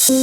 So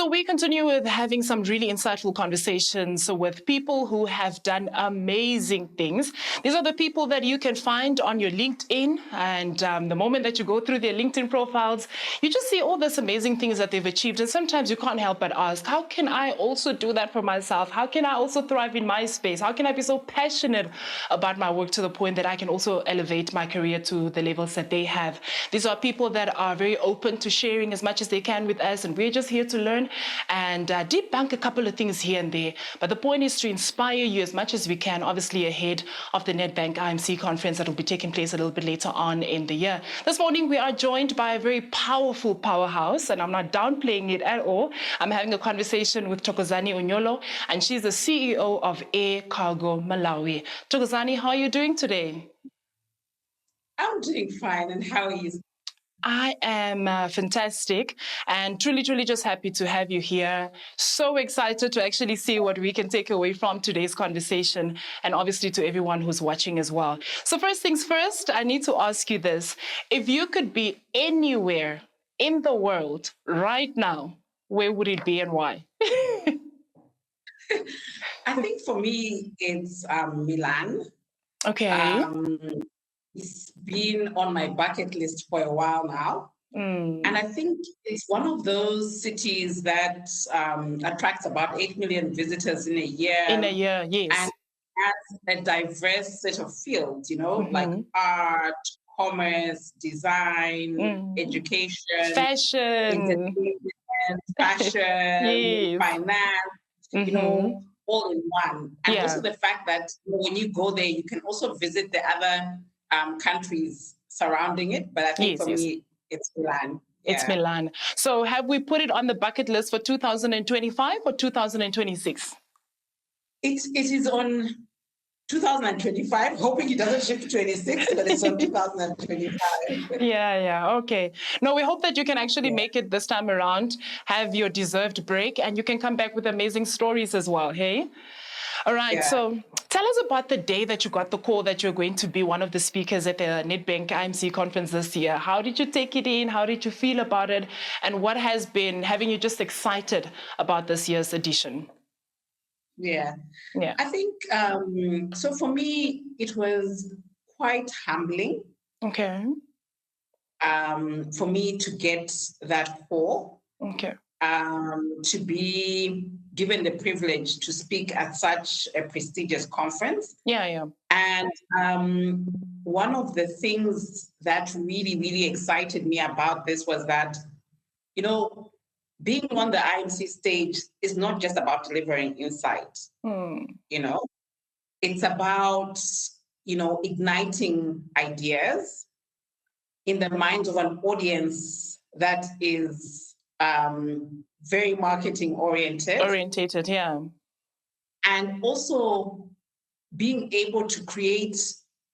we continue with having some really insightful conversations with people who have done amazing things. These are the people that you can find on your LinkedIn, and the moment that you go through their LinkedIn profiles, you just see all these amazing things that they've achieved. And sometimes you can't help but ask, how can I also do that for myself? How can I also thrive in my space? How can I be so passionate about my work to the point that I can also elevate my career to the levels that they have? These are people that are very open to sharing as much as they can with us, and we're just here to learn and debunk a couple of things here and there. But the point is to inspire you as much as we can, obviously ahead of the Nedbank IMC conference that will be taking place a little bit later on in the year. This morning, we are joined by a very powerful powerhouse, and I'm not downplaying it at all. I'm having a conversation with Thokozani Unyolo, and she's the CEO of Air Cargo Malawi. Thokozani, how are you doing today? I'm doing fine, and how are you? I am fantastic and truly, truly just happy to have you here. So excited to actually see what we can take away from today's conversation, and obviously to everyone who's watching as well. So first things first, I need to ask you this. If you could be anywhere in the world right now, where would it be and why? I think for me, it's Milan. Okay. It's been on my bucket list for a while now. And I think it's one of those cities that attracts about 8 million visitors in a year. In a year, yes. And has a diverse set of fields, like art, commerce, design, education, fashion, entertainment, fashion, yes. finance, all in one. And also the fact that when you go there, you can also visit the other countries surrounding it. But I think for me, it's Milan. Yeah. It's Milan. So have we put it on the bucket list for 2025 or 2026? It is on 2025, hoping it doesn't shift to 26, but it's on 2025. Yeah, okay. No, we hope that you can actually make it this time around, have your deserved break, and you can come back with amazing stories as well, hey? All right, so tell us about the day that you got the call that you're going to be one of the speakers at the Nedbank IMC conference this year. How did you take it in? How did you feel about it? And what has been having you just excited about this year's edition? Yeah. I think, so for me, it was quite humbling. Okay. For me to get that call. Okay. To be given the privilege to speak at such a prestigious conference. Yeah. And one of the things that really, really excited me about this was that, being on the IMC stage is not just about delivering insight. It's about, igniting ideas in the minds of an audience that is very marketing oriented. Yeah. And also being able to create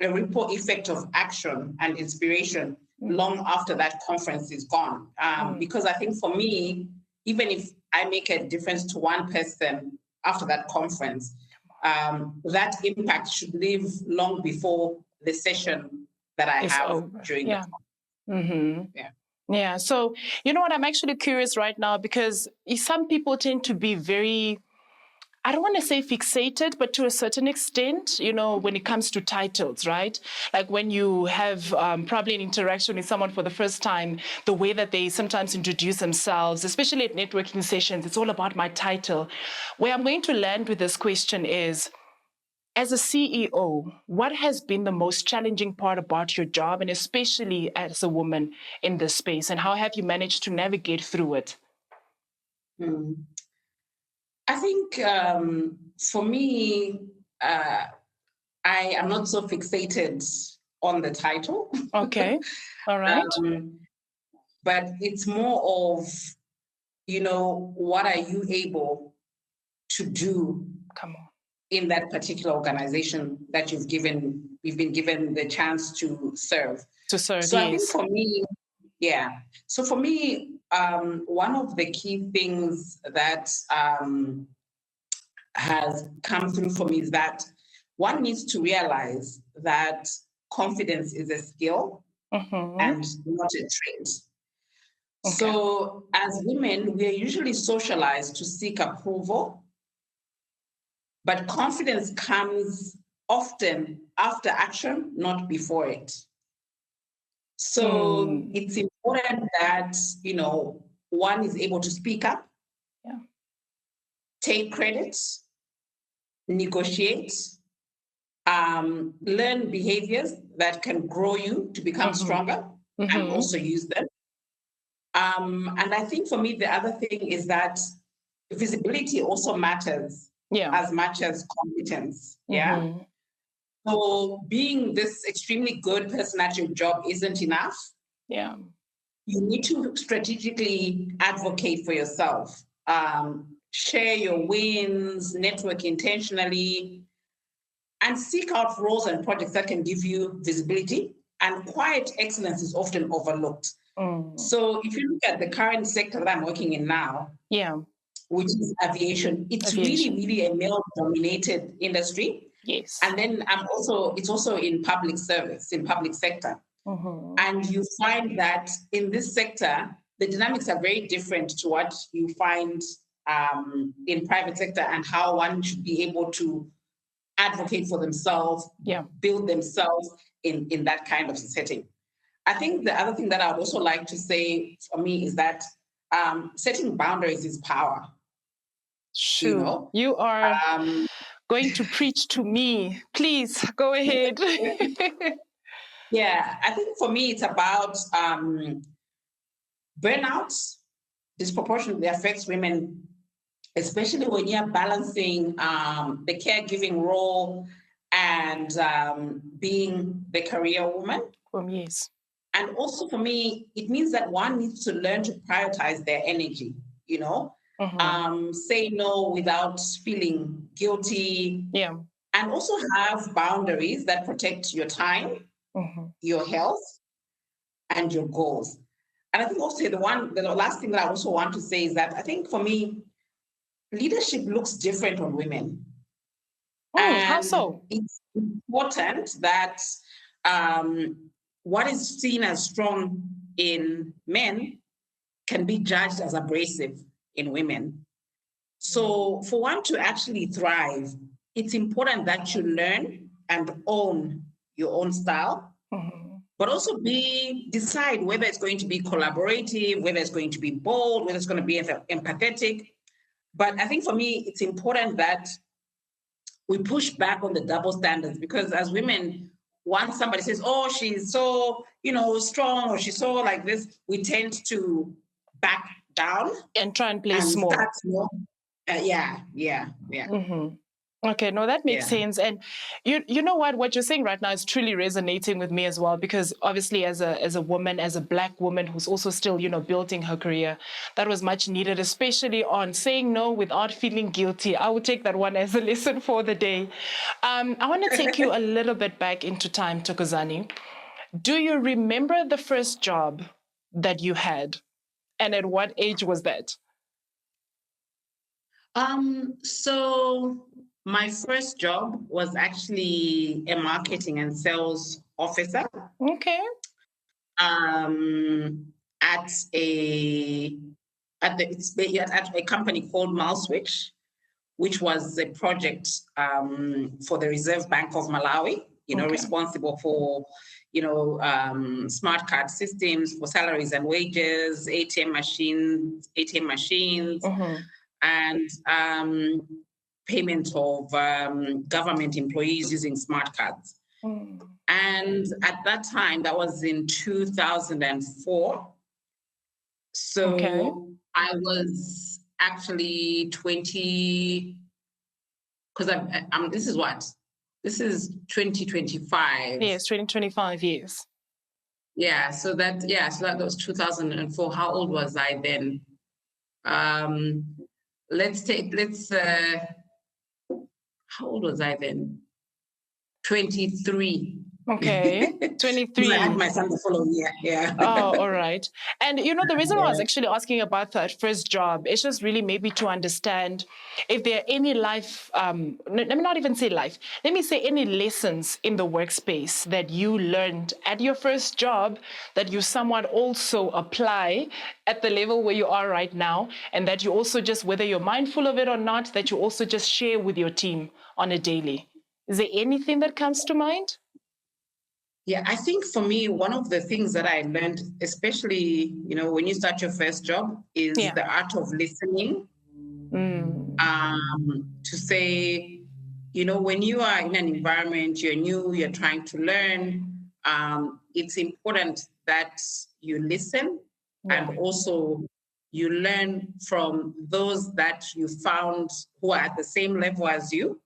a ripple effect of action and inspiration long after that conference is gone. Because I think for me, even if I make a difference to one person after that conference, that impact should live long before the session that I have during the conference. Yeah. So, you know what? I'm actually curious right now because some people tend to be very, I don't want to say fixated, but to a certain extent, when it comes to titles, right? Like when you have probably an interaction with someone for the first time, the way that they sometimes introduce themselves, especially at networking sessions, it's all about my title. Where I'm going to land with this question is, as a CEO, what has been the most challenging part about your job, and especially as a woman in this space, and how have you managed to navigate through it? I think for me, I am not so fixated on the title. Okay, all right. But it's more of, what are you able to do? Come on. In that particular organization that you've been given the chance to serve. So yes. I think for me, So for me, one of the key things that has come through for me is that one needs to realize that confidence is a skill and not a trait. So as women, we are usually socialized to seek approval, but confidence comes often after action, not before it. So it's important that, one is able to speak up, take credit, negotiate, learn behaviors that can grow you to become stronger and also use them. And I think for me, the other thing is that visibility also matters as much as competence. Yeah. So being this extremely good person at your job isn't enough. Yeah. You need to strategically advocate for yourself, share your wins, network intentionally, and seek out roles and projects that can give you visibility. And quiet excellence is often overlooked. So if you look at the current sector that I'm working in now, which is aviation, it's really a male-dominated industry. Yes. And then it's also in public service, in public sector. And you find that in this sector, the dynamics are very different to what you find in private sector, and how one should be able to advocate for themselves, build themselves in that kind of setting. I think the other thing that I would also like to say for me is that setting boundaries is power. Sure. You are going to preach to me. Please go ahead. Yeah, I think for me, it's about burnout disproportionately affects women, especially when you're balancing the caregiving role and being the career woman. Yes. And also for me, it means that one needs to learn to prioritize their energy, say no without feeling guilty. Yeah. And also have boundaries that protect your time, your health, and your goals. And I think also the last thing that I also want to say is that I think for me, leadership looks different on women. How so? It's important that what is seen as strong in men can be judged as abrasive in women. So for one to actually thrive, it's important that you learn and own your own style, but also decide whether it's going to be collaborative, whether it's going to be bold, whether it's going to be empathetic. But I think for me, it's important that we push back on the double standards, because as women, once somebody says, oh, she's so, strong, or she's so like this, we tend to back down and try and play small. Yeah. Okay, no, that makes sense. And you know what you're saying right now is truly resonating with me as well, because obviously as a woman, as a Black woman who's also still, building her career, that was much needed, especially on saying no without feeling guilty. I would take that one as a lesson for the day. I want to take you a little bit back into time, Thokozani. Do you remember the first job that you had? And at what age was that? So my first job was actually a marketing and sales officer. Okay. At a company called MalSwitch, which was a project for the Reserve Bank of Malawi, responsible for, smart card systems for salaries and wages, ATM machines, and payment of government employees using smart cards. And at that time, that was in 2004. So I was actually 20, because this is 2025. Yes, 2025 years. Yeah, so that was 2004. How old was I then? How old was I then? 23. Okay. I had 23. my son the following year. Yeah. Oh, all right. And the reason why I was Yeah. actually asking about that first job is just really maybe to understand if there are any life, let me not even say life, let me say any lessons in the workspace that you learned at your first job that you somewhat also apply at the level where you are right now, and that you also just, whether you're mindful of it or not, that you also just share with your team on a daily. Is there anything that comes to mind? Yeah, I think for me, one of the things that I learned, especially, when you start your first job, is Yeah. the art of listening. Mm. To say, when you are in an environment, you're new, you're trying to learn, it's important that you listen, Yeah. and also you learn from those that you found who are at the same level as you,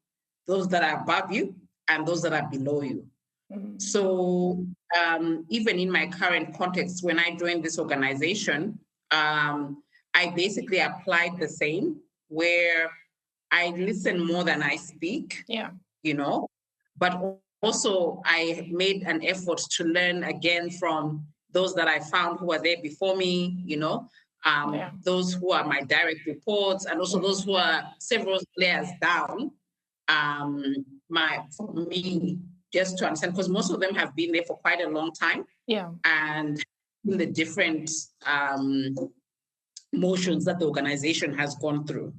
those that are above you, and those that are below you. Mm. So even in my current context, when I joined this organization, I basically applied the same, where I listen more than I speak, Yeah. But also I made an effort to learn again from those that I found who were there before me, Yeah. those who are my direct reports, and also those who are several layers down. For me, just to understand, because most of them have been there for quite a long time, Yeah. and in the different motions that the organization has gone through.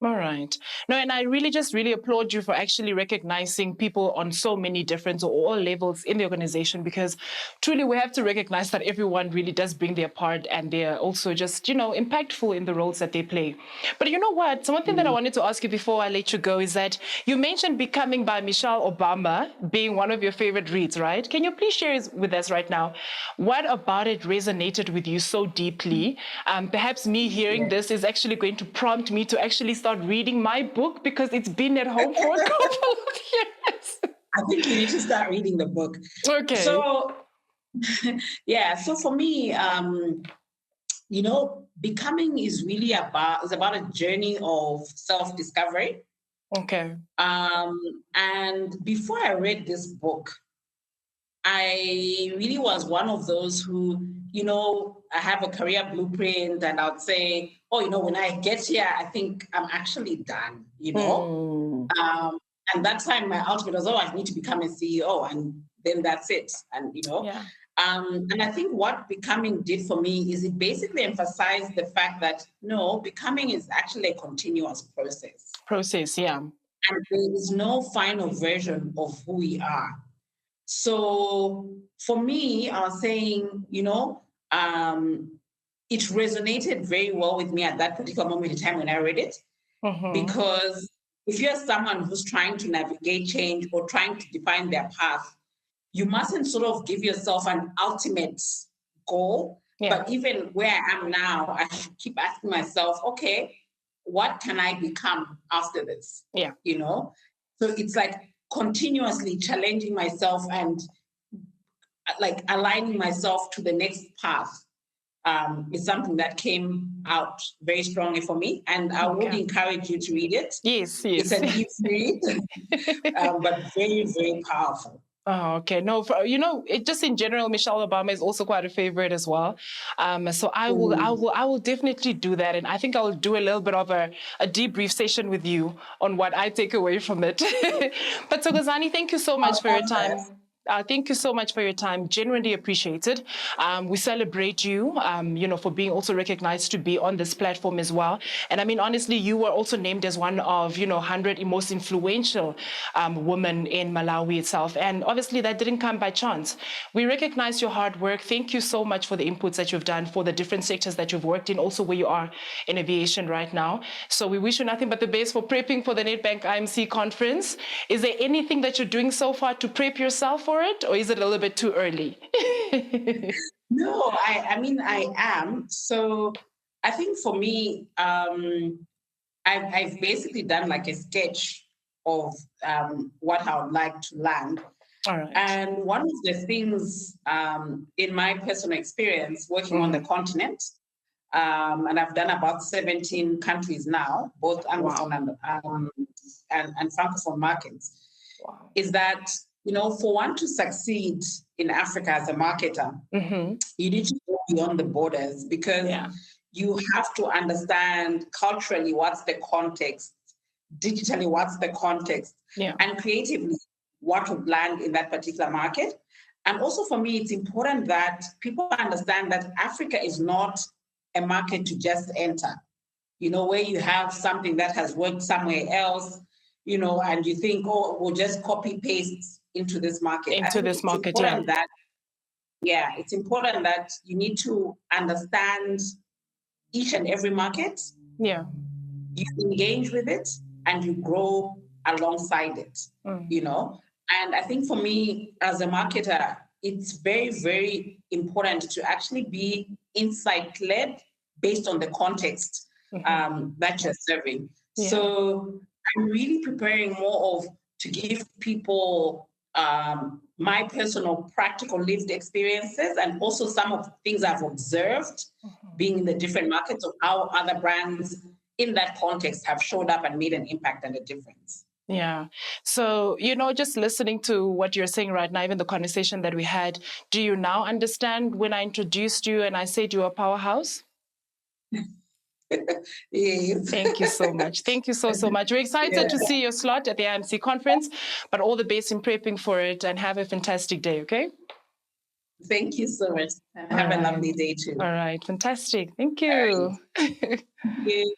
All right. No, and I really applaud you for actually recognizing people on so many different or all levels in the organization, because truly we have to recognize that everyone really does bring their part, and they're also just, impactful in the roles that they play. But you know what? So one thing that I wanted to ask you before I let you go is that you mentioned Becoming by Michelle Obama being one of your favorite reads, right? Can you please share with us right now, what about it resonated with you so deeply? Perhaps me hearing this is actually going to prompt me to actually start reading my book, because it's been at home for a couple of years. I think you need to start reading the book. Okay. So, yeah. So for me, becoming is really about a journey of self-discovery. Okay. And before I read this book, I really was one of those who, I have a career blueprint, and I would say, oh, when I get here, I think I'm actually done. And that time my outfit was, oh, I need to become a CEO, and then that's it. Yeah. And I think what becoming did for me is it basically emphasized the fact that no, becoming is actually a continuous process. Yeah. And there is no final version of who we are. So for me, I was saying, it resonated very well with me at that particular moment in time when I read it. Because if you're someone who's trying to navigate change or trying to define their path, you mustn't sort of give yourself an ultimate goal. Yeah. But even where I am now, I should keep asking myself, okay, what can I become after this? Yeah. So it's like continuously challenging myself and like aligning myself to the next path. Is something that came out very strongly for me, and I would encourage you to read it. Yes. It's an easy read, but very, very powerful. Oh, okay. No, it just in general, Michelle Obama is also quite a favorite as well. So I will definitely do that, and I think I'll do a little bit of a debrief session with you on what I take away from it. But Thokozani, thank you so much for your time. Thank you so much for your time. Genuinely appreciated. We celebrate you, for being also recognized to be on this platform as well. And I mean, honestly, you were also named as one of, 100 most influential women in Malawi itself. And obviously that didn't come by chance. We recognize your hard work. Thank you so much for the inputs that you've done for the different sectors that you've worked in, also where you are in aviation right now. So we wish you nothing but the best for prepping for the Nedbank IMC conference. Is there anything that you're doing so far to prep yourself for it, or is it a little bit too early? No, I mean, I am. So I think for me, I've basically done like a sketch of what I would like to land. All right. And one of the things in my personal experience working on the continent, and I've done about 17 countries now, both Anglophone and Francophone markets, is that for one to succeed in Africa as a marketer, you need to go beyond the borders, because you have to understand culturally what's the context, digitally what's the context, and creatively what would land in that particular market. And also for me, it's important that people understand that Africa is not a market to just enter, where you have something that has worked somewhere else, and you think, oh, we'll just copy paste into this market. It's important that you need to understand each and every market. Yeah. You engage with it and you grow alongside it, And I think for me as a marketer, it's very, very important to actually be insight-led based on the context that you're serving. Yeah. So I'm really preparing more to give people my personal practical lived experiences, and also some of the things I've observed being in the different markets, of how other brands in that context have showed up and made an impact and a difference. Yeah. So, just listening to what you're saying right now, even the conversation that we had, do you now understand when I introduced you and I said you're a powerhouse? Yes. Thank you so much. Thank you so much. We're excited to see your slot at the IMC conference, but all the best in prepping for it, and have a fantastic day, okay? Thank you so much. Have a lovely day too. All right. Fantastic. Thank you. Right. Thank you.